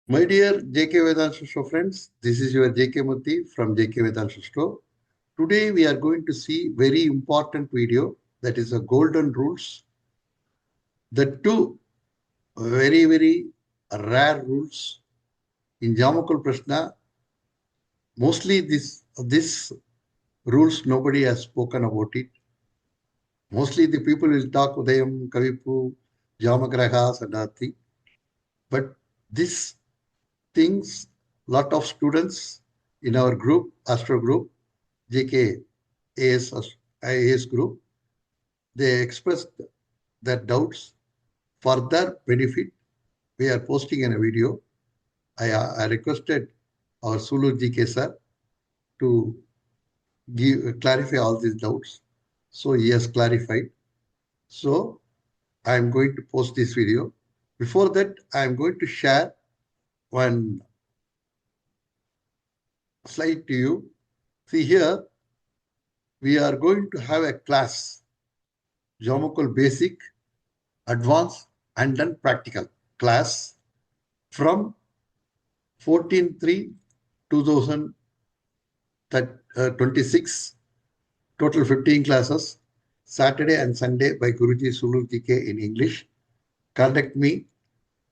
My dear JK Vedanta Store friends, this is your JK Murthy from JK Vedanta Store. Today we are going to see very important video, that is a golden rules. The two very rare rules in Jamakul Prashna. Mostly this rules nobody has spoken about it. Mostly the people will talk Udayam, Kavipu, Jamagrahas and other thing. But this things, lot of students in our group, Astro group, JK IAS group, they expressed their doubts. For their benefit, we are posting in a video. I requested our Sulu GK sir to clarify all these doubts. So he has clarified. So I am going to post this video. Before that, I am going to share one slide to you. See here, we are going to have a class, Geometry Basic, Advanced, and then Practical class from 14/3/2026. Total 15 classes, Saturday and Sunday by Guruji Sulu GK in English. Contact me.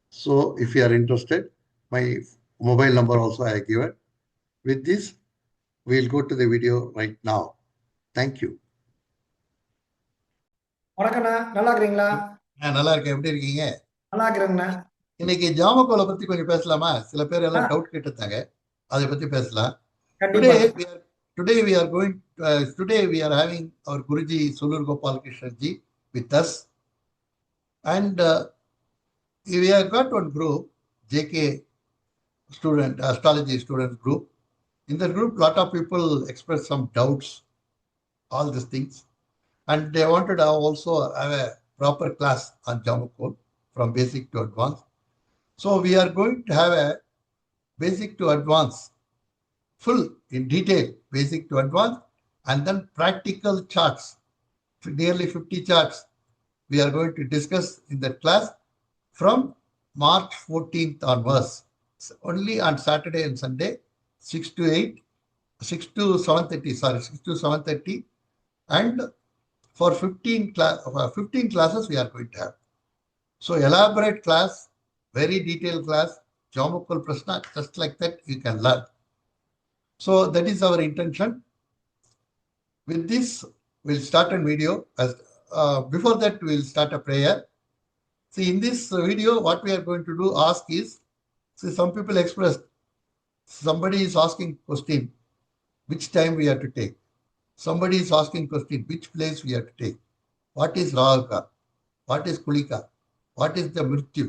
So if you are interested, my mobile number also I have given. With this, we'll go to the video right now. Thank you. வணக்கண்ணா, நல்லா இருக்கீங்களா? நல்லா இருக்கேன். எப்படி இருக்கீங்க? நல்லா இருக்கிறேங்கண்ணா. இன்னைக்கு ஜாமக்கோலை பத்தி கொஞ்சம் பேசலாமா? சில பேர் எல்லாம் டவுட் கேட்டிருந்தாங்க, அதை பத்தி பேசலாம். Today we are having our Guruji Sulur Gopal Krishna ji with us, and we have got one group, JK student astrology student group. In the group, lot of people expressed some doubts, all these things, and they wanted to also have a proper class on Jamakol from basic to advanced. So we are going to have a basic to advanced, full in detail, basic to advanced, and then practical charts, nearly 50 charts we are going to discuss in that class from March 14th onwards, only on Saturday and Sunday, 6 to 7:30, and for 15 classes we are going to have. So elaborate class, very detailed class, Geometry Prashna, just like that you can learn. So that is our intention. With this, we'll start a video. Before that, we'll start a prayer. See, in this video, what we are going to do, ask is, see, some people expressed, somebody is asking question, which time we have to take. Somebody is asking question, which place we have to take. What is Raga? What is Kulika? What is the Mrityu?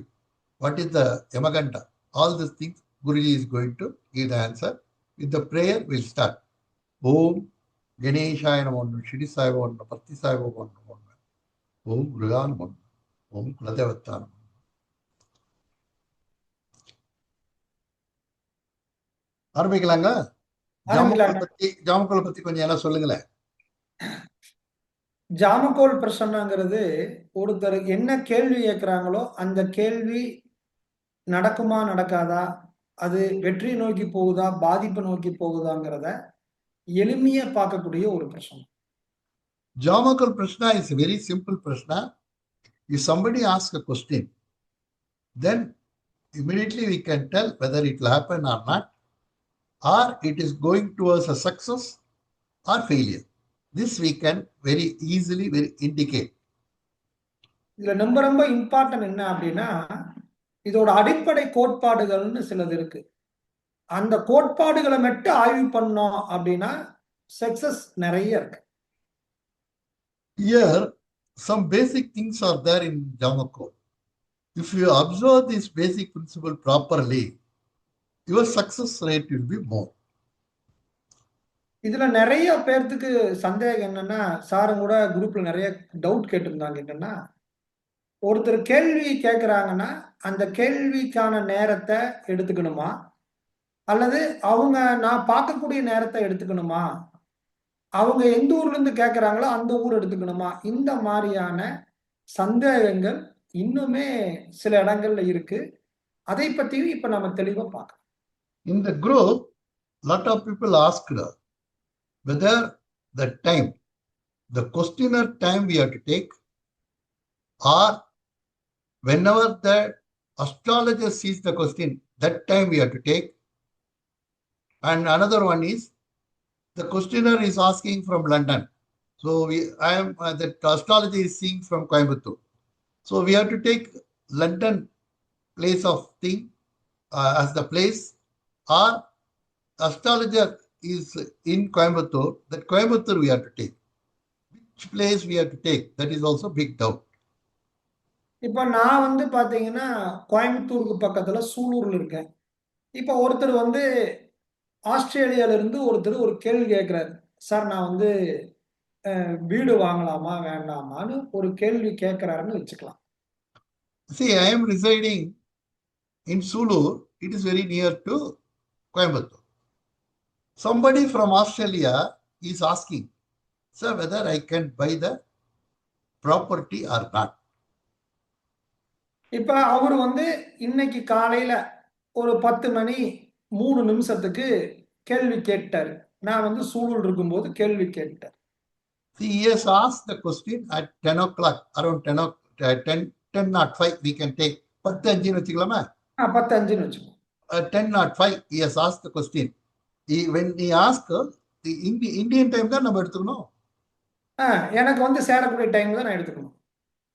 What is the Yamaganta? All these things, Guruji is going to give the answer. With the prayer, we'll start. Om Ganeshaya Namo, Shri Sai Namo, Patti Sai Namo, Om Mruga Namo, Om Kuladevata Namo. ஆரம்பிக்கலாங்க. ஜாமக்கோலை பத்தி கொஞ்சம் என்ன சொல்லுங்களேன். ஜாமக்கோல் பிரசன்னங்கிறது ஒருத்தர் என்ன கேள்வி கேட்கிறாங்களோ அந்த கேள்வி நடக்குமா நடக்காதா, அது வெற்றி நோக்கி போகுதா பாதிப்பு நோக்கி போகுதாங்கிறத எளிமையா பார்க்கக்கூடிய ஒரு பிரச்சனை. Geometry Prashna is a very simple Prashna. If somebody asks a question, then immediately we can tell whether it will happen or not, or it is going towards a success or failure. This we can very easily indicate. இதுல ரொம்ப important என்ன அப்படின்னா, இதோட அடிப்படை கோட்பாடுகள்னு சிலது இருக்கு. அந்த கோட்பாடுகளை மட்டும் ஆய்வு பண்ணோம் அப்படின்னா சக்சஸ் நிறைய இருக்கு. Here some basic things are there in Jamakol. If you observe this basic principle properly, your success rate will be more. இதுல நிறைய பேர்த்துக்கு சந்தேகம் என்னன்னா, சாரும் கூட குரூப்ல நிறைய டவுட் கேட்டிருந்தாங்க. என்னன்னா, ஒருத்தர் கேள்வி கேட்கிறாங்கன்னா அந்த கேள்விக்கான நேரத்தை எடுத்துக்கணுமா, அல்லது அவங்க நான் பார்க்கக்கூடிய நேரத்தை எடுத்துக்கணுமா, அவங்க எந்த ஊர்ல இருந்து கேட்கிறாங்களோ அந்த ஊர் எடுத்துக்கணுமா, இந்த மாதிரியான சந்தேகங்கள் இன்னுமே சில இடங்கள்ல இருக்கு. அதை பத்தியும் இப்ப நம்ம தெளிவா பார்க்கலாம். In the group, lot of people asked whether the time, the questionnaire time we have to take, or whenever the astrologer sees the question, that time we have to take. And another one is the questioner is asking from London. So the astrology is seeing from Coimbatore. So we have to take London place of thing as the place, or astrologer is in Coimbatore, that Coimbatore we have to take. Which place we have to take? That is also big doubt. இப்ப நான் வந்து பாத்தீங்கன்னா கோயம்புத்தூருக்கு பக்கத்துல சூலூர்ல இருக்கேன். இப்ப ஒருத்தர் வந்து ஆஸ்திரேலியால இருந்து ஒருத்தர் ஒரு கேள்வி கேட்கிறாரு. சார் நான் வந்து வீடு வாங்கலாமா வேண்டாமான்னு ஒரு கேள்வி கேட்கிறாருன்னு வச்சுக்கலாம். See, I am residing in Sulur. It is very near to Coimbatore. Somebody from Australia is asking, sir, whether I can buy the property or not. இப்ப அவர் வந்து இன்னைக்கு காலையில ஒரு 10 மணி 3 நிமிஷத்துக்கு கேள்வி கேட்டாரு. நான் வந்து சூலூர் இருக்கும்போது கேள்வி கேட்டார். See, he has asked the question at 10 o'clock, around 10:05 we can take. 10:05 வச்சுக்கலாமா? 10:05 வச்சுக்கோ. 10:05 he has asked the question. When he asked, the Indian time தான் நம்ம எடுத்துக்கணும். எனக்கு வந்து சேரக்கூடிய டைம் தான் நான் எடுத்துக்கணும்.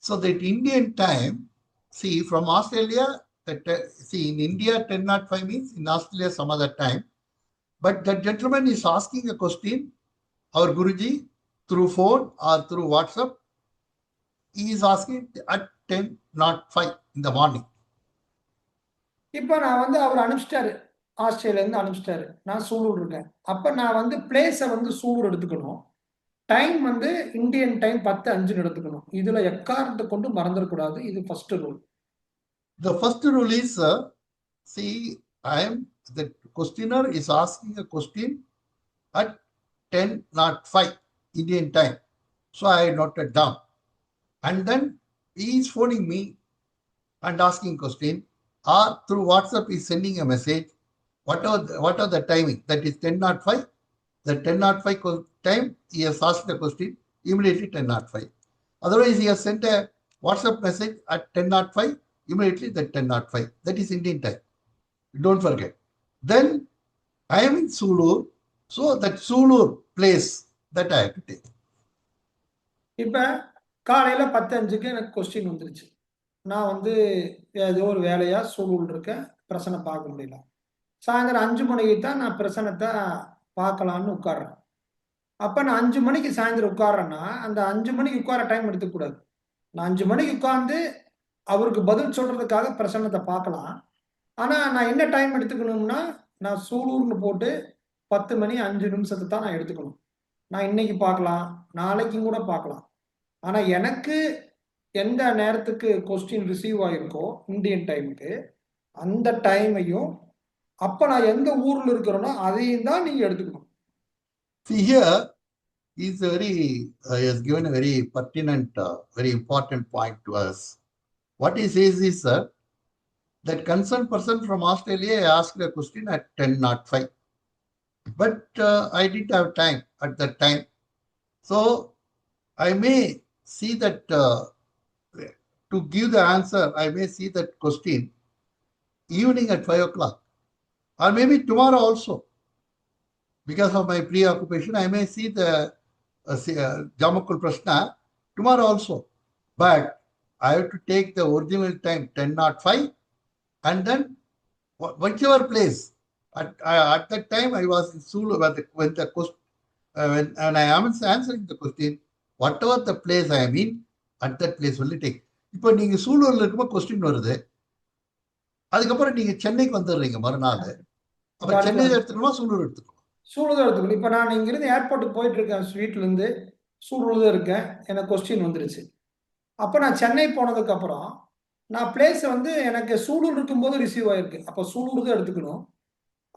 So that Indian time, see, from Australia, see, in India 10:05 means in Australia some other time. But that gentleman is asking a question, our Guruji, through phone or through WhatsApp, he is asking at 10:05 in the morning. இப்ப நான் வந்து அவர் அனுப்பிச்சிட்டாரு. Australia இருந்து அனுப்பிச்சிட்டாரு. நான் சூலூர் இருக்கேன். அப்ப நான் வந்து பிளேஸ வந்து சூலூர் எடுத்துக்கணும். டைம் வந்து இந்தியன் டைம் 10:05 எடுத்துக்கணும். இதுல எக்காரணத்தை கொண்டு மறந்துடக்கூடாது. இது first rule. The first rule is, see, the questioner is asking a question at 10:05 Indian time. So I noted down. And then he is phoning me and asking question, or through WhatsApp is sending a message. What are the timing? That is 10:05. The 10:05 time he has asked the question, immediately 10:05. Otherwise, he has sent a WhatsApp message at 10:05, immediately that 10:05. That is Indian time. Don't forget. Then I am in Sulur, so that Sulur place that I have to take. இப்ப காலையில 10:05க்கு எனக்கு question வந்துருச்சு. நான் வந்து ஏதோ ஒரு வேலையா சூலூர் இருக்கேன். பிரசனை பார்க்க முடியல. சாயந்தரம் 5 மணிக்கு தான் நான் பிரசனத்தை பார்க்கலான்னு உட்கார்றேன். அப்ப நான் 5 மணிக்கு சாயந்தரம் உட்கார்றேன்னா, அந்த 5 மணிக்கு உட்கார டைம் எடுத்துக்கூடாது. நான் 5 மணிக்கு உட்கார்ந்து அவருக்கு பதில் சொல்றதுக்காக பிரசன்னத்தை பார்க்கலாம். ஆனா நான் என்ன டைம் எடுத்துக்கணும்னா, நான் சூலூர்னு போட்டு 10 மணி 5 நிமிஷத்தை தான் நான் எடுத்துக்கணும். நான் இன்னைக்கு பார்க்கலாம், நாளைக்கும் கூட பார்க்கலாம். ஆனா எனக்கு எந்த நேரத்துக்கு கொஸ்டின் ரிசீவ் ஆயிருக்கோ இந்தியன் டைமுக்கு, அந்த டைமையும் அப்ப நான் எந்த ஊர்ல இருக்கிறேனோ அதையும் தான் நீங்க எடுத்துக்கணும். See here, he has given a very pertinent, very important point to us. What he says is, sir, that concerned person from Australia asked a question at 10:05. But I didn't have time at that time. So I may see that to give the answer, I may see that question evening at 5 o'clock. Or maybe tomorrow also. Because of my preoccupation, I may see the Jamakul Prashna tomorrow also. But I have to take the original time 10:05, and then whichever place. At that time, I was in Sulu when I am answering the question, whatever the place I am in, at that place will take. இப்போ நீங்க சூலூர்ல இருக்கும்போது question வருது, அதுக்கப்புறம் நீங்க சென்னைக்கு வந்துடுறீங்க மறுநாள். அப்ப சென்னையில எடுத்துக்கணுமா சூலூர் எடுத்துக்கணும்? சூலூர் தான் எடுத்துக்கணும். இப்ப நான் இங்கிருந்து ஏர்போர்ட்டுக்கு போயிட்டு இருக்கேன், வீட்டுல இருந்து சூலூர் தான் இருக்கேன். எனக்கு கொஸ்டின் வந்துருச்சு. அப்ப நான் சென்னை போனதுக்கு அப்புறம் நான் பிளேஸ் வந்து எனக்கு சூலூர் இருக்கும்போது ரிசீவ் ஆயிருக்கு. அப்ப சூலூர் தான் எடுத்துக்கணும்.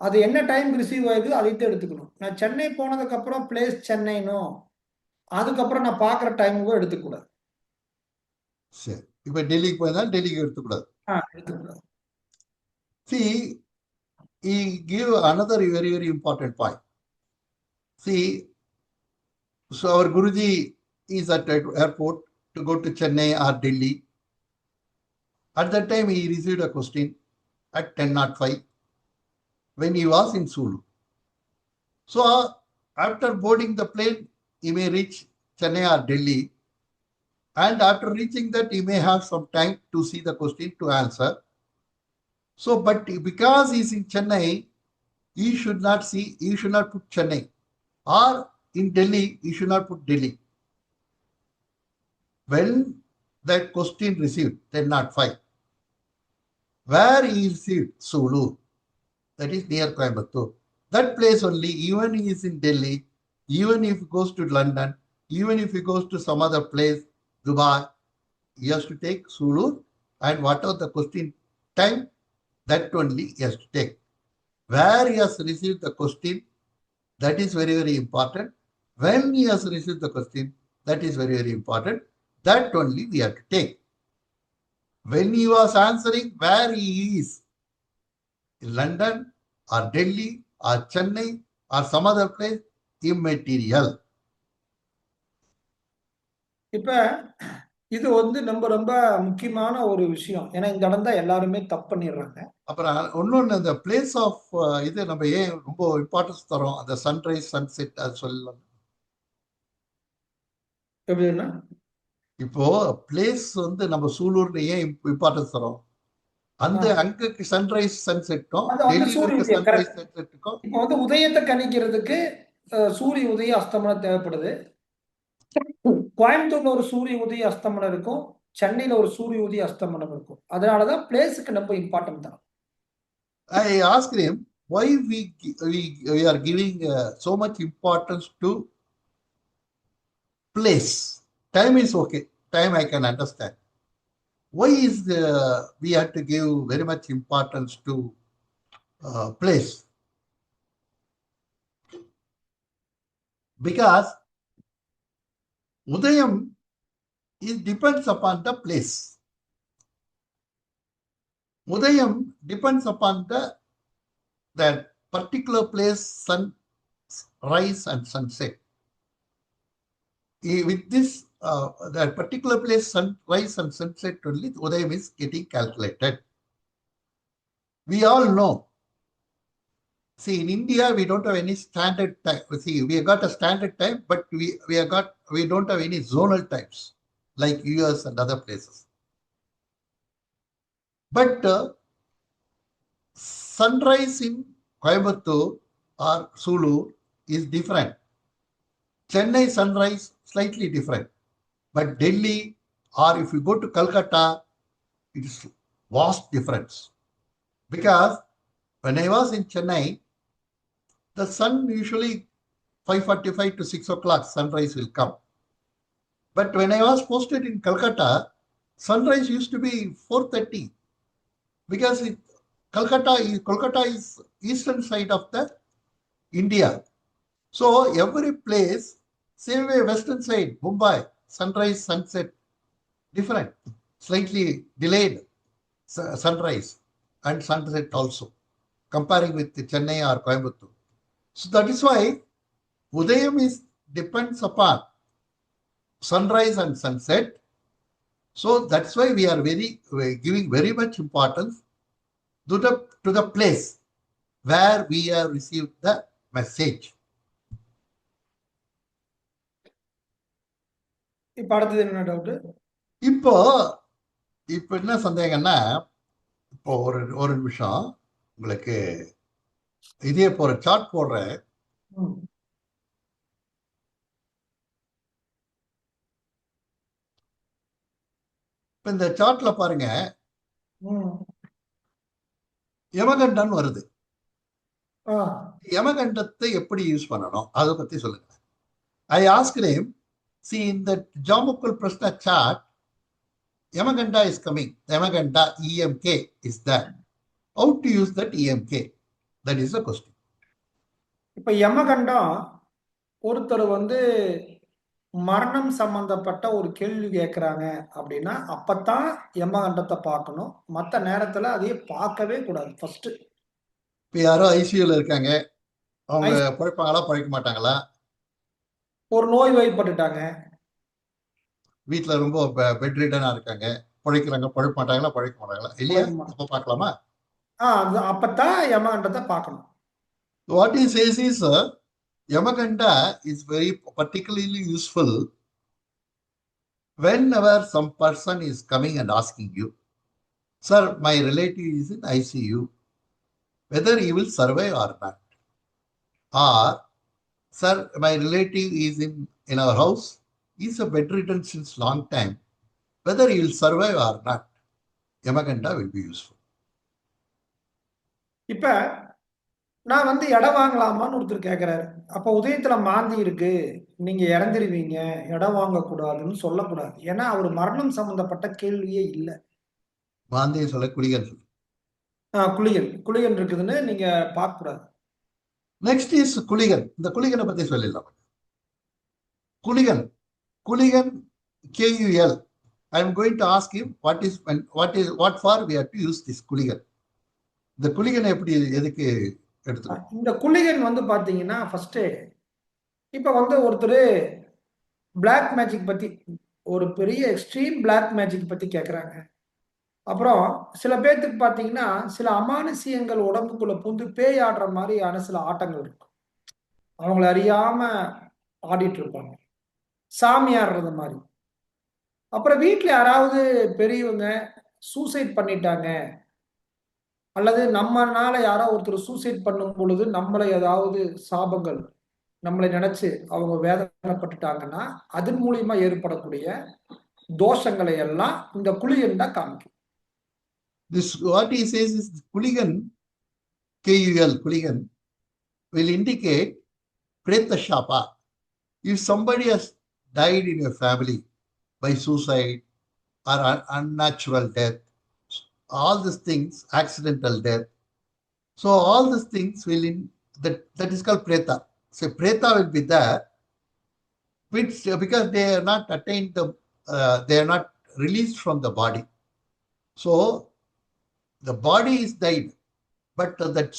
அது என்ன டைம் ரிசீவ் ஆயிருக்கு அதைத்தான் எடுத்துக்கணும். நான் சென்னை போனதுக்கு அப்புறம் பிளேஸ் சென்னைனோ அதுக்கப்புறம் நான் பாக்குற டைம் கூட எடுத்துக்கூடாது. சரி, இப்ப டெல்லிக்கு போயிருந்தா டெல்லிக்கு எடுத்துக்கூடாது. எடுத்துக்கூடாது. See, he give another very, very important point. See, so our Guruji is at the airport to go to Chennai or Delhi. At that time, he received a question at 10:05 when he was in Sulu. So, after boarding the plane, he may reach Chennai or Delhi. And after reaching that, he may have some time to see the question to answer. So, but because he is in Chennai, he should not put Chennai. Or in Delhi, he should not put Delhi. When that question received, 10:05, where he received Sulu, that is near Coimbatore. That place only, even he is in Delhi, even if he goes to London, even if he goes to some other place, Dubai, he has to take Sulu, and whatever the question time, that only he has to take. Where he has received the question, that is very, very important. When he has received the question, that is very, very important. That only we have to take. When he was answering where he is, in London or Delhi or Chennai or some other place, immaterial. இப்ப இது வந்து ரொம்ப முக்கியமான ஒரு விஷயம். ஏன்னா இந்த இடம் தான் எல்லாருமே தப்பு பண்ணிடுறாங்க. அப்புறம் இன்னொன்னு, அந்த பிளேஸ் ஆஃப் இது நம்ம ஏன் ரொம்ப இம்பார்ட்டன்ஸ் தரோம், அந்த சன்ரைஸ் சன்செட் அது சொல்லலாம். எப்படின்னா இப்போ பிளேஸ் வந்து நம்ம சூலூர்ல ஏன் இம்பார்ட்டன்ஸ் தரோம், அந்த அங்க சன்ரைஸ் சன்செட்டும் டெல்லியில இருக்க சன்ரைஸ் சன்செட்டுக்கும் இப்போ வந்து உதயத்தை கணிக்கிறதுக்கு சூரிய உதய அஸ்தமனம் தேவைப்படுது. கோயம்புத்தூர்ல ஒரு சூரிய உதய அஸ்தமனம் இருக்கும், சென்னையில ஒரு சூரிய உதய அஸ்தமனம் இருக்கும். அதனாலதான் பிளேஸுக்கு ரொம்ப இம்பார்ட்டன்ட் தான். I asked him why we are giving so much importance to place. Time is okay. Time I can understand. Why is we have to give very much importance to place? Because Udayam, it depends upon the place. Udayam depends upon that particular place, sunrise and sunset. With this, that particular place, sunrise and sunset only, Udayam is getting calculated. We all know. See, in India, we don't have any standard time. See, we have got a standard time, but we don't have any zonal times like US and other places. But sunrise in Coimbatore or Sulu is different. Chennai sunrise slightly different. But Delhi, or if you go to Calcutta, it is vast difference. Because when I was in Chennai, the sun usually 5:45 to 6 o'clock sunrise will come. But when I was posted in Calcutta, sunrise used to be 4:30. Because Kolkata is eastern side of the India. So every place, same way western side, Mumbai, sunrise, sunset, different, slightly delayed sunrise and sunset also, comparing with Chennai or Coimbatore. So that is why Udayam depends upon sunrise and sunset. So that's why we are giving very much importance to the place where we have received the message. இப்ப அடுத்தது என்ன doubt? இப்போ என்ன சந்தேகம்னா, இப்போ ஒரு நிமிஷம் உங்களுக்கு இதே போற சார்ட் போடுறேன். இப்ப இந்த சார்ட்ல பாருங்க, யமகண்டன் வருது. யமகண்டத்தை எப்படி யூஸ் பண்ணணும் அதை பத்தி சொல்லுங்க. I asked him, see in the Jamukul Prashna chart, Yamaganda is coming. Yamaganda EMK is that. How to use that EMK? That is the question. இப்ப யமகண்டம் ஒருத்தர் வந்து மரணம் சம்பந்தப்பட்ட ஒரு கேள்வி கேட்கறாங்க அப்படின்னா அப்பதான் யமகண்டத்தை பார்க்கணும். மத்த நேரத்துல அதையே பார்க்கவே கூடாது. ஃபர்ஸ்ட் இப்ப யாரோ ஐசியூல இருக்காங்க, அவங்க பிழைப்பாங்களா பிழைக்க மாட்டாங்களா? ஒரு நோய் வாய்ப்பட்டுட்டாங்க. வீட்டுல ரொம்ப பெட் ரிடனா இருக்காங்க, பிழைக்கிறாங்க, பிழைக்க மாட்டாங்களா பிழைக்க மாட்டாங்களா இல்லையா? அப்ப பார்க்கலாமா? அது அப்பதான் யமகண்டத்தை பார்க்கணும். What he says is, Yamaganda is very particularly useful whenever some person is coming and asking you, sir, my relative is in ICU, whether he will survive or not. Or, sir, my relative is in our house, he is a bedridden since long time, whether he will survive or not. Yamaganda will be useful. இப்ப நான் வந்து இடம் வாங்கலாமான்னு ஒருத்தர் கேட்கிறாரு. அப்ப உதயத்துல மாந்தி இருக்கு, நீங்க இறந்துருவீங்க, இடம் வாங்கக்கூடாதுன்னு சொல்லக்கூடாது. ஏன்னா அவர் மரணம் சம்பந்தப்பட்ட கேள்வியே இல்ல. மாந்தியை சொல்ல குளிகன் சொல்லு. குளிகன் இருக்குதுன்னு நீங்க பார்க்க கூடாது. நெக்ஸ்ட் இஸ் குளிகன். இந்த குளிகனை பத்தி சொல்லிடலாம். குளிகன் KUL. I am going to ask him what for we have to use this குளிகன். இந்த குளிகனை எப்படி எதுக்கு எடுத்துக்கணும்? இந்த குளிகன் வந்து பாத்தீங்கன்னா ஃபர்ஸ்ட் இப்ப வந்து ஒருத்தர் பிளாக் மேஜிக் பத்தி ஒரு பெரிய எக்ஸ்ட்ரீம் பிளாக் மேஜிக் பத்தி கேக்குறாங்க. அப்புறம் சில பேர்த்துக்கு பாத்தீங்கன்னா சில அமானுஷியங்கள் உடம்புக்குள்ள புந்து பேய் ஆடுற மாதிரியான சில ஆட்டங்கள் இருக்கும். அவங்கள அறியாம ஆடிட்டு இருப்பாங்க, சாமி ஆடுறது மாதிரி. அப்புறம் வீட்டுல யாராவது பெரியவங்க சூசைட் பண்ணிட்டாங்க, அல்லது நம்மனால யாரோ ஒருத்தர் சூசைட் பண்ணும் பொழுது நம்மளை ஏதாவது சாபங்கள் நம்மளை நினைச்சு அவங்க வேதனைப்பட்டுட்டாங்கன்னா அதன் மூலியமா ஏற்படக்கூடிய தோஷங்களை எல்லாம் இந்த குளிகன் தான் காமிக்கும். This what he says is Kulikan KUL Kulikan will indicate Preta Shapa. If somebody has died in your family by suicide or unnatural death, all these things, accidental death, so all these things will that is called Preta. So Preta will be there, which because they are not attained they are not released from the body. So the body is died, but that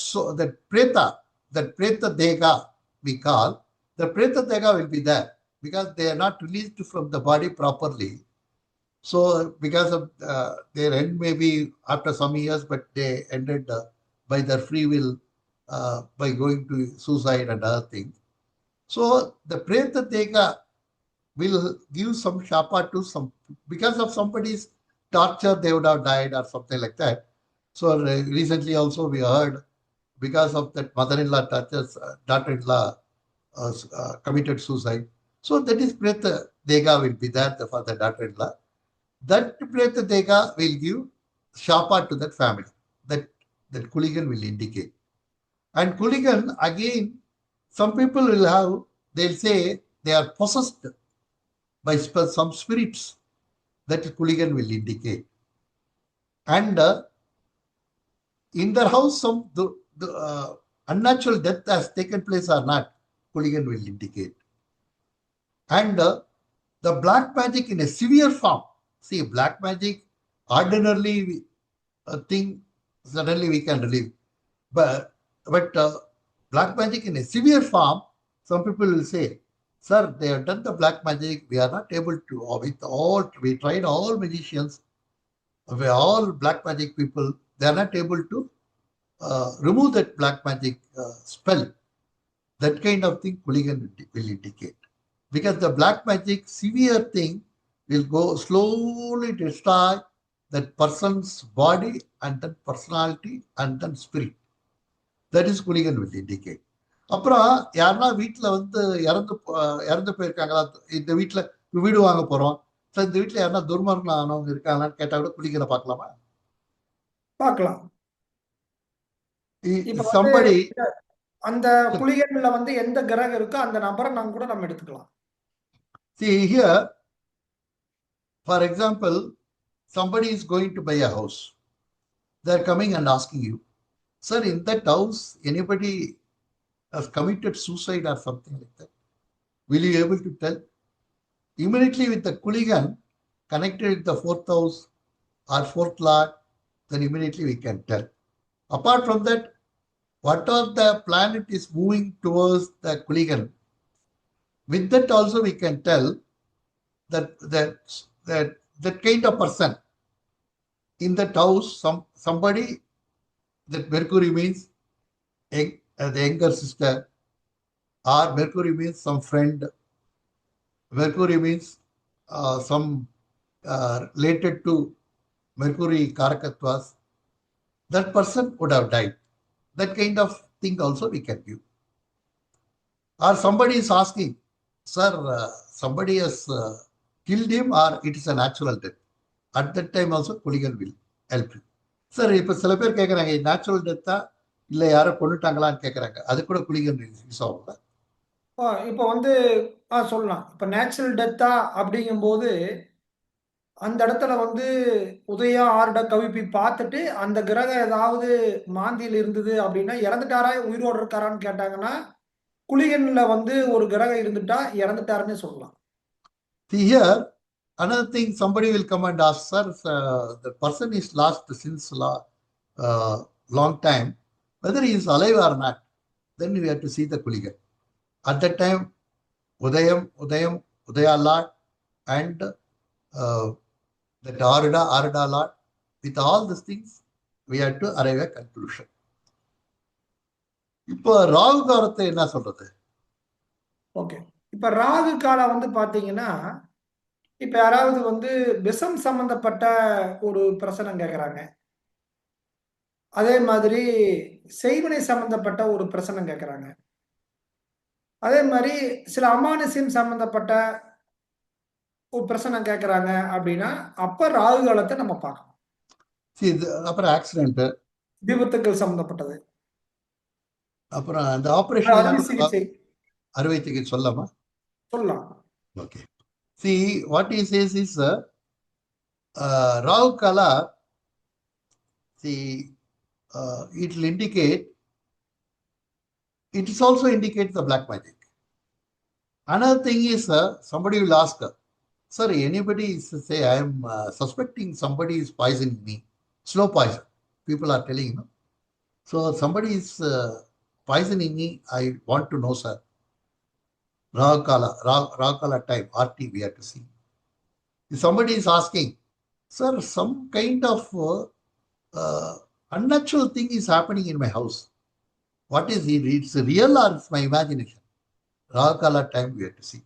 Preta Dega we call, the Preta Dega will be there because they are not released from the body properly. So because of their end maybe after some years, but they ended by their free will by going to suicide and other things. So the Preta Dega will give some shapa to some, because of somebody's torture they would have died or something like that. So recently also we heard because of that mother-in-law tortures, daughter-in-law committed suicide. So that is Preta Dega will be there for the daughter-in-law. That Preta Dega will give shapa to that family. That Kuligan will indicate. And Kuligan, again, some people will have, they'll say they are possessed by some spirits. That Kuligan will indicate. And in their house, some the unnatural death has taken place or not, Kuligan will indicate. And the black magic in a severe form. See, black magic, ordinarily a thing, suddenly we can relieve. But black magic in a severe form, some people will say, sir, they have done the black magic, we are not able to, we tried all magicians, all black magic people, they are not able to remove that black magic spell. That kind of thing Kuligan will indicate. Because the black magic severe thing will go slowly destroy that person's body and then personality and then spirit. That is Kuligan will indicate. அப்புறம் யாருன்னா வீட்டில் வந்து இறந்து போயிருக்காங்களா, இந்த வீட்டில் வீடு வாங்க போறோம், இந்த வீட்டில் யாருன்னா துர்மரணம் ஆனவங்க இருக்காங்களான்னு கேட்டா கூட குளிகனை பார்க்கலாமா? பார்க்கலாம். somebody அந்த குளிகன்ல வந்து எந்த கிரகம் இருக்கோ அந்த நபரை நம்ம கூட நம்ம எடுத்துக்கலாம். See here, for example, somebody is going to buy a house. They are coming and asking you, sir, in that house, anybody has committed suicide or something like that? Will you be able to tell? Immediately with the Kuligan connected with the fourth house or fourth lord, then immediately we can tell. Apart from that, whatever the planet is moving towards the Kuligan, with that also we can tell that kind of person in that house, somebody, that Mercury means the younger sister, or Mercury means some friend, Mercury means some related to Mercury Karakatwas, that person would have died. That kind of thing also we can give. Or somebody is asking, sir, somebody has killed him or it is a natural death. At that time also Kuligan will help you. Sir இப்போ சில பேர் கேட்குறாங்க natural டெத்தா இல்லை யாரோ கொண்டுட்டாங்களான்னு கேட்குறாங்க. அது கூட குளிகன் use ஆகும்ல? இப்போ வந்து சொல்லலாம். இப்போ நேச்சுரல் டெத்தா அப்படிங்கும்போது, அந்த இடத்துல வந்து உதயா, ஆருட, கவிப்பி பார்த்துட்டு, அந்த கிரகம் ஏதாவது மாந்தியில இருந்தது அப்படின்னா, இறந்துட்டாரா, உயிரோட இருக்காரான்னு கேட்டாங்கன்னா, குளிகன்ல வந்து ஒரு கிரகம் இருந்துட்டா இறந்துட்டாருன்னே சொல்லலாம். See here, another thing, somebody will come and ask, sir, the person is lost since long time, whether he is alive or not, then we have to see the Kuligan. At that time, Udayam, Udaya Lord, and that Arada Lord, with all these things, we have to arrive at conclusion. இப்போ ராகு காலத்தை என்ன சொல்றது? Okay. இப்ப ராகு காலம் வந்து பாத்தீங்கன்னா, இப்ப யாராவது வந்து விஷம் சம்பந்தப்பட்ட ஒரு பிரசனம் கேட்கறாங்க. அதே மாதிரி செய்வினை சம்பந்தப்பட்ட ஒரு பிரசனம் கேட்கறாங்க. அதே மாதிரி சில அமானுஷ்யம் சம்பந்தப்பட்ட ஒரு பிரசனம் கேட்கறாங்க அப்படின்னா, அப்ப ராகு காலத்தை நம்ம பார்க்கணும். அப்புறம் ஆக்சிடென்ட், விபத்துக்கள் சம்பந்தப்பட்டது, அப்புறம் அந்த ஆபரேஷன் அறுவை சிகிச்சை சொல்லலாமா? சொல்லலாம். Okay. See, what he says is Rahu Kala, see, it will indicate, it is also indicate the black magic. Another thing is, somebody will ask, sir, anybody is say, I am suspecting somebody is poisoning me, slow poison. People are telling, you know. So somebody is poisoning me, I want to know, sir. Rahu Kala time, RT we have to see. If somebody is asking, sir, some kind of unnatural thing is happening in my house. What is it? It's real or it's my imagination? Rahu Kala time we have to see.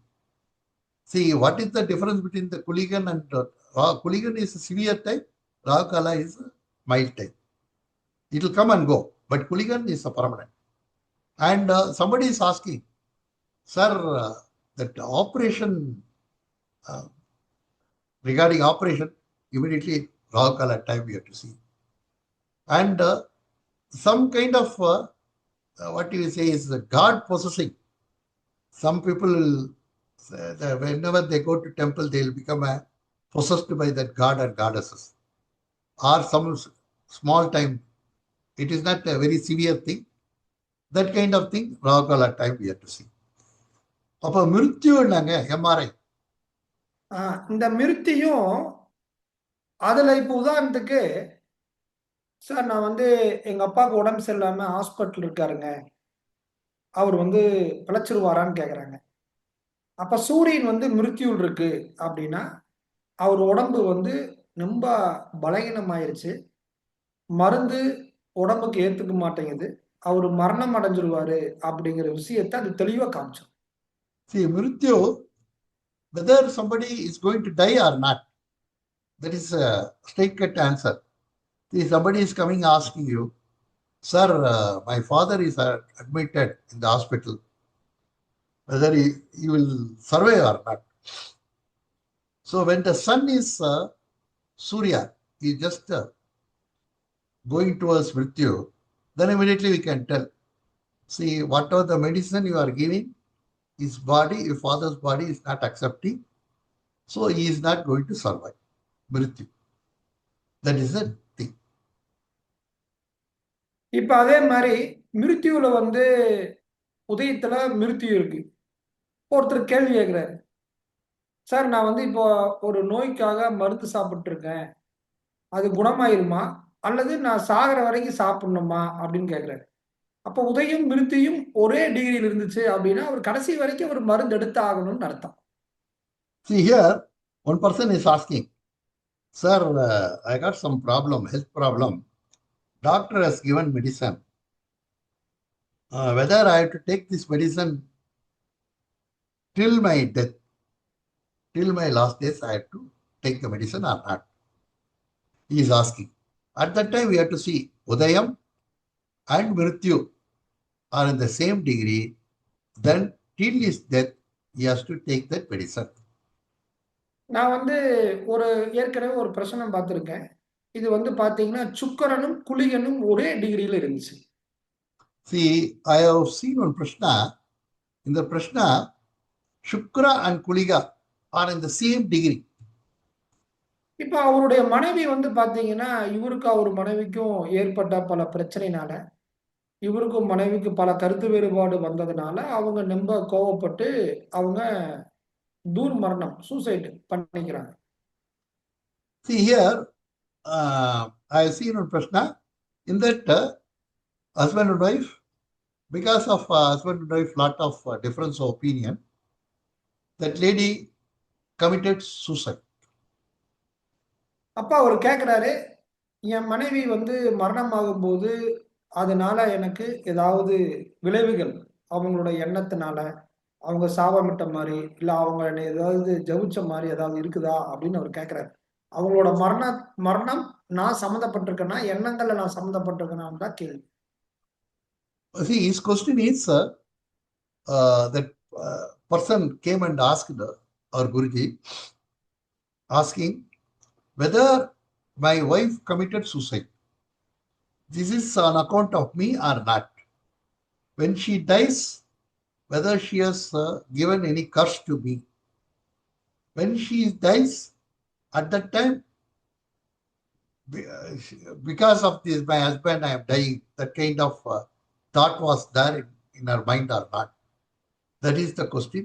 See, what is the difference between the Kuligan and Kuligan is a severe type, Rahu Kala is a mild type. It will come and go, but Kuligan is a permanent. And somebody is asking, sir, that operation, regarding operation, immediately Rahu Kala time we have to see. And some kind of, what you say is God possessing. Some people will, whenever they go to temple, they will become possessed by that God and goddesses. Or some small time, it is not a very severe thing. That kind of thing, Rahu Kala time we have to see. அப்போ மிருத்யுன்னாங்க MRI. இந்த மிருத்தியும் அதுல இப்போ உதாரணத்துக்கு, sir நான் வந்து எங்க அப்பாவுக்கு உடம்பு சரியில்லாம ஹாஸ்பிட்டல் இருக்காருங்க, அவர் வந்து பிழைச்சிருவாரான்னு கேக்குறாங்க. அப்ப சூரியன் வந்து மிருத்யுல் இருக்கு அப்படின்னா, அவர் உடம்பு வந்து ரொம்ப பலகீனமாயிருச்சு, மருந்து உடம்புக்கு ஏத்துக்க மாட்டேங்குது, அவர் மரணம் அடைஞ்சிருவாரு அப்படிங்கிற விஷயத்தை அது தெளிவா காமிச்சிடும். See, Mrityu, whether somebody is going to die or not, that is a straight cut answer. See, somebody is coming asking you, sir, my father is admitted in the hospital, whether he will survive or not. So when the sun is Surya, he is just going towards Mrityu, then immediately we can tell. See, whatever the medicine you are giving, his body, your father's body is not accepting, so he is not going to survive. Mrityu. That is the thing. இப்ப அதே மாதிரி மிருத்யுல வந்து உதயத்துல மிருத்யு இருக்கு. ஒருத்தர் கேள்வி கேட்கிறாரு, sir நான் வந்து இப்போ ஒரு நோய்க்காக மருந்து சாப்பிட்டு இருக்கேன். அது குணமாயிருமா? அல்லது நான் சாகுற வரைக்கும் சாப்பிடணுமா? அப்படின்னு கேட்கிறாரு. அப்ப உதயும், விருத்தியும் ஒரே டிகிரில இருந்துச்சு அப்படின்னா, அவர் கடைசி வரைக்கும் அவர் மருந்து எடுத்து ஆகணும்னு அர்த்தம். See here, one person is asking, sir, I got some problem, health problem. Doctor has given medicine. Whether I have to take this medicine till my death, till my last days, I have to take the medicine or not? He is asking. At that time, we have to see Udayam and Mrityu are in the same degree. Then, till his death, he has to take that medicine. நான் வந்து ஒரு ஏற்கனவே ஒரு பிரசனம் பார்த்திருக்கேன். இது வந்து பார்த்தீங்கன்னா, சுக்கிரனும், குளிகனும் ஒரே டிகிரில இருந்துச்சு. See, I have seen one Prashna. In the Prashna, Shukra and Kuliga are in the same degree. இப்ப அவருடைய மனைவி வந்து பார்த்தீங்கன்னா, இவருக்கும் அவர் மனைவிக்கும் ஏற்பட்ட பல பிரச்சனையினால, இவருக்கும் மனைவிக்கும் பல கருத்து வேறுபாடு வந்ததுனால, அவங்க ரொம்ப கோவப்பட்டு, அவங்க மரணம், சூசைட் பண்ணிக்கிறாங்க. See here, I have seen one Prashna. In that, husband and wife, because of husband and wife lot of difference of opinion, that lady committed suicide. அப்ப அவரு கேட்கிறாரு, என் மனைவி வந்து மரணமாகும்போது, அதனால எனக்கு ஏதாவது விளைவுகள், அவங்களோட எண்ணத்தினால, அவங்க சாபமிட்ட மாரி, இல்ல அவங்க என்னை ஏதாவது ஜெபிச்ச மாரி ஏதாவது இருக்குதா? அப்படின்னு அவரு கேட்கிறாரு. அவங்களோட மரணம் நான் சம்மந்தப்பட்டிருக்கேனா? எண்ணங்கள்ல நான் சம்மந்தப்பட்டிருக்கேனான்னு தான் கேள்வி. See, his question is that person came and asked our Guruji, asking whether my wife committed suicide. This is on account of me or not. When she dies, whether she has given any curse to me. When she dies, at that time, because of this, my husband, I am dying, that kind of thought was there in her mind or not. That is the question.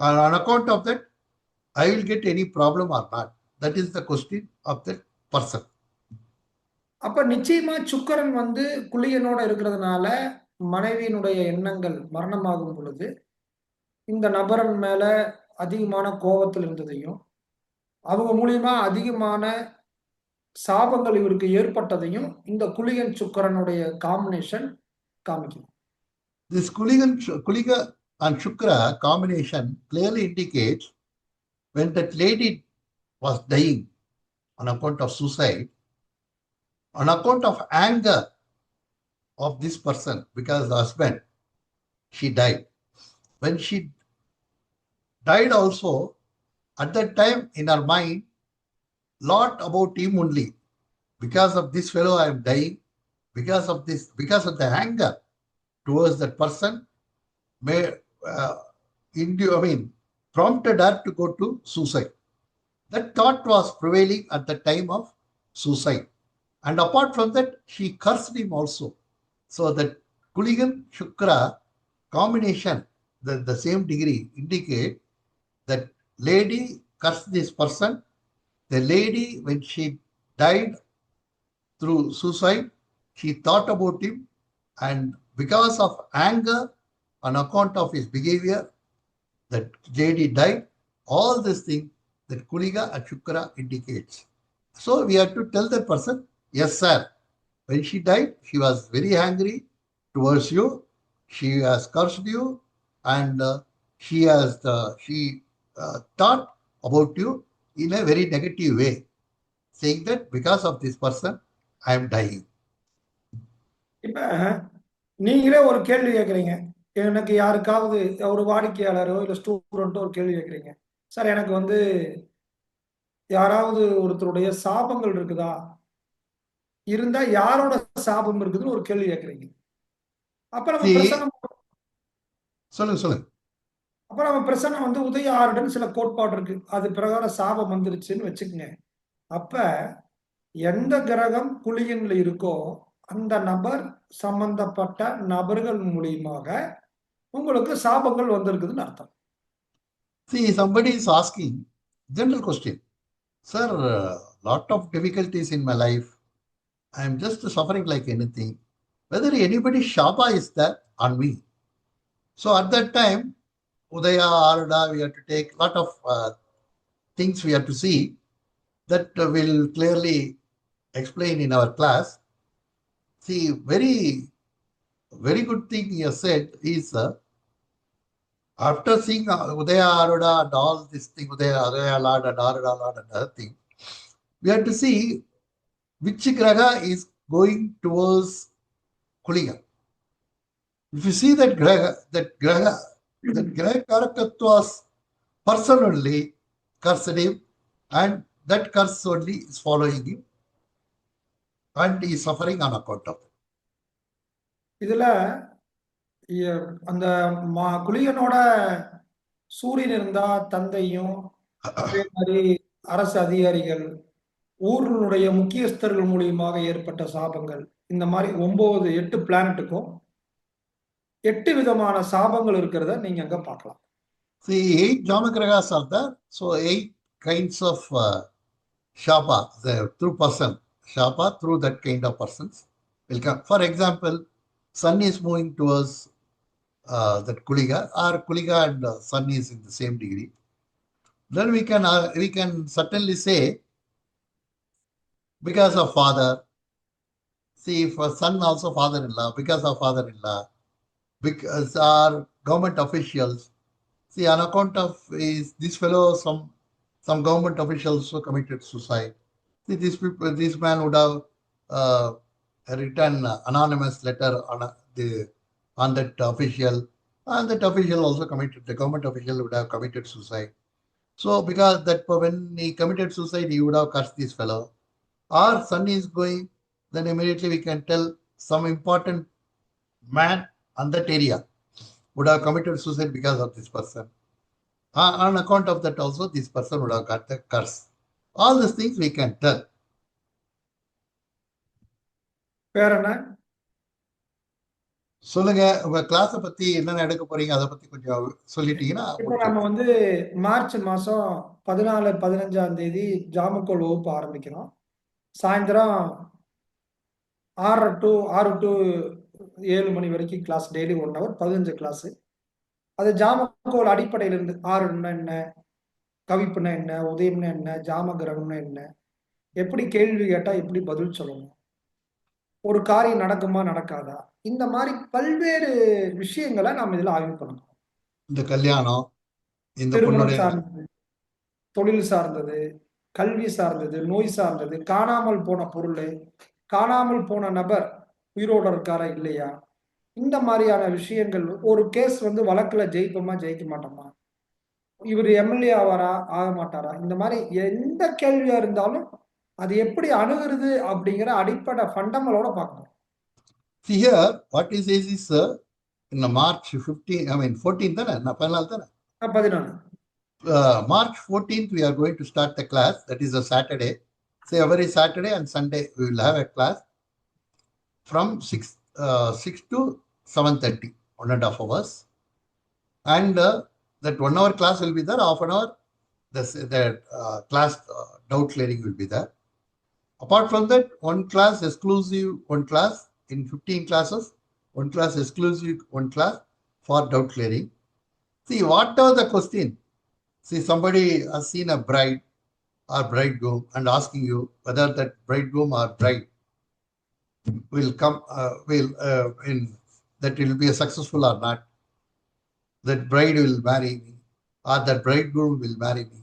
And on account of that, I will get any problem or not. That is the question of that person. அப்ப நிச்சயமா சுக்கிரன் வந்து குளியனோட இருக்கிறதுனால, மனைவியினுடைய எண்ணங்கள் மரணமாகும் பொழுது, இந்த நபரின் மேல அதிகமான கோபத்தில் இருந்ததையும், அவங்க மூலியமா அதிகமான சாபங்கள் இவருக்கு ஏற்பட்டதையும், இந்த குளிகன் சுக்கிரனுடைய காம்பினேஷன் காமிக்கும். This Kuliga and Shukra combination clearly indicates when that lady was dying on account of suicide, on account of anger of this person, because the husband, she died. When she died also, at that time in her mind, lot about him only. Because of this fellow, I am dying. Because of this, because of the anger towards that person, prompted her to go to suicide. That thought was prevailing at the time of suicide. And apart from that, she cursed him also. So that Kuligan Shukra combination, the same degree, indicate that lady cursed this person. The lady, when she died through suicide, she thought about him, and because of anger on account of his behavior, that lady died. All this thing that Kuliga and Shukra indicates. So we have to tell that person, yes, sir. When she died, she was very angry towards you. She has cursed you, and she thought about you in a very negative way, saying that because of this person, I am dying. இப்ப நீங்களே ஒரு கேள்வி கேட்குறீங்க. எனக்கு யாருக்காவது ஒரு வாடிக்கையாளரோ, இல்ல ஸ்டூடெண்ட்டோ ஒரு கேள்வி கேட்குறீங்க. சார் எனக்கு வந்து யாராவது ஒருத்தருடைய சாபங்கள் இருக்குதா? இருந்தா யாரோட சாபம் இருக்குதுன்னு ஒரு கேள்வி கேட்குறீங்க. அப்ப நம்ம See, பிரசன்னம் சொல்லுங்க. அப்ப நம்ம பிரசன்னம் வந்து உதய ஆருடன் சில கோட்பாடு இருக்கு. அது பிரகாரம் சாபம் வந்துருச்சுன்னு வச்சுக்கங்க. அப்ப எந்த கிரகம் குளியன்ல இருக்கோ, அந்த நபர் சம்பந்தப்பட்ட நபர்கள் மூலியமாக உங்களுக்கு சாபங்கள் வந்திருக்குதுன்னு அர்த்தம். See, somebody is asking, General question. Sir, lot of difficulties in my life. I am just suffering like anything. Whether anybody Shaba is there on me. So at that time, Udaya, Arada, we have to take lot of things we have to see that will clearly explain in our class. See, very good thing you said is after seeing Udaya, Arada and all this thing, Udaya Lord and Arada Lord and other thing, we have to see which graha is going towards Kulinga. If you see that graha Karakatva's person only, cursed him, and that curse only is following him, and he is suffering on account of it. இதுல அந்த குளியனோட சூரியன் இருந்தா தந்தையும், அதே மாதிரி அரசு அதிகாரிகள், ஊர்களுடைய முக்கியஸ்தர்கள் மூலியமாக ஏற்பட்ட சாபங்கள், இந்த மாதிரி 9 8 பிளானட்டுக்கும் 8 விதமான சாபங்கள் இருக்கிறத நீங்க அங்க பார்க்கலாம். See, 8 Jamagrahas are there, so 8 kinds of Shapa, through person, Shapa through that kind of persons will come. For example, sun is moving towards that Kuliga, or Kuliga and sun is in the same degree. Then we can certainly say because of father. See, for son also father-in-law, because of father-in-law, because our government officials. See, on account of this fellow, some government officials also committed suicide. See, this man would have written anonymous letter on that official, and that official also committed. The government official would have committed suicide. So, because that when he committed suicide, he would have cursed this fellow. Our son is going, then immediately we can tell some important man on that area would have committed suicide because of this person. On account of that also, this person would have got the curse. All these things we can tell. வேற என்ன? சொல்லுங்க, உங்க கிளாஸ பத்தி என்ன எடுக்க போறீங்க, அதை பத்தி கொஞ்சம் சொல்லிட்டீங்கன்னா. இப்போ நம்ம வந்து மார்ச் மாசம் 14 15ஆம் தேதி ஜாமக்கோல் வகுப்பு ஆரம்பிக்கிறோம். சாயந்தரம் 6 to 7 மணி வரைக்கும் கிளாஸ், டெய்லி 1 hour 15 கிளாஸ். அது ஜாமக்கோல் அடிப்படையில இருந்து ஆறுன்னா என்ன, கவிப்புனா என்ன, உதயம்னா என்ன, ஜாமகிரகம்னா என்ன, எப்படி கேள்வி கேட்டா எப்படி பதில் சொல்லணும், ஒரு காரியம் நடக்குமா நடக்காதா, இந்த மாதிரி பல்வேறு விஷயங்களை நாம் இதுல ஆய்வு பண்ணணும். இந்த கல்யாணம், இந்த திருமணம் சார்ந்தது, தொழில் சார்ந்தது, கல்வி சார்ந்தது, நோய் சார்ந்தது, காணாமல் போன பொருள், காணாமல் போன நபர் உயிரோட இருக்காரா இல்லையா, இந்த மாதிரியான விஷயங்கள். ஒரு கேஸ் வந்து வழக்குல ஜெயிப்போமா ஜெயிக்க மாட்டோமா, இவர் எம்எல்ஏ ஆவாரா ஆக மாட்டாரா, இந்த மாதிரி எந்த கேள்வியா இருந்தாலும் அது எப்படி அணுகிறது அப்படிங்கிற அடிப்படை ஃபண்டமெண்டலோட பார்க்கணும். Here, what is in March 15, I mean 14th, na 14. March 14th, we are going to start the class. That is a Saturday. Say every Saturday and Sunday we will have a class from 6 to 7:30, 1.5 hours. And that 1 hour class will be there, half an hour the class doubt clearing will be there. Apart from that, one class exclusive, one class in 15 classes, one class exclusive, one class for doubt clearing. See, whatever the question, see, somebody has seen a bride or bridegroom and asking you whether that bridegroom or bride will come, that will be successful or not. That bride will marry me, or that bridegroom will marry me,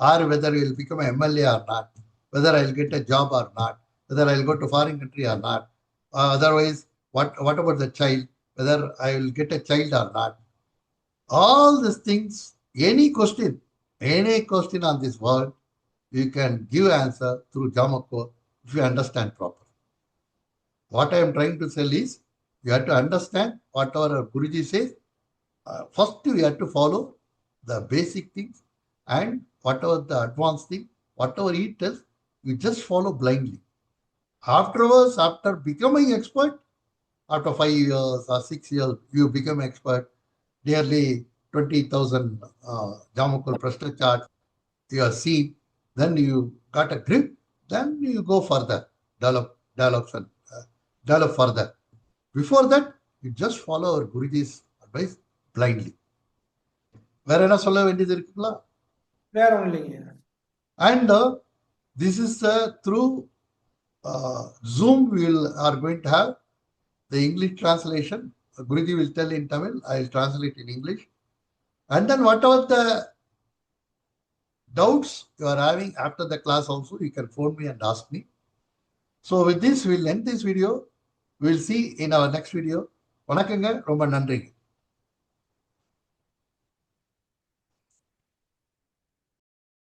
or whether he will become an MLA or not, whether I will get a job or not, whether I will go to foreign country or not. Otherwise, what about the child, whether I will get a child or not. All these things, any question on this world, you can give answer through Jamako if you understand properly. What I am trying to tell is, you have to understand whatever Guruji says. First, you have to follow the basic things, and whatever the advanced thing, whatever he tells, you just follow blindly. Afterwards, after becoming expert, after 5 years or 6 years, you become expert. Nearly 20,000 Jamakul Prashta charts you are seen, then you got a grip, then you go further, develop further. Before that, you just follow our Guruji's advice blindly. வேற என்ன சொல்ல வேண்டியது இருக்குங்களா? வேற ஒன்றும் இல்லைங்க. And this is through Zoom we are going to have the English translation. Guruji will tell in Tamil, I will translate in English. And then whatever the doubts you are having after the class also, you can phone me and ask me. So with this, we'll end this video. We'll see in our next video. வணக்கங்க, ரொம்ப நன்றிங்க.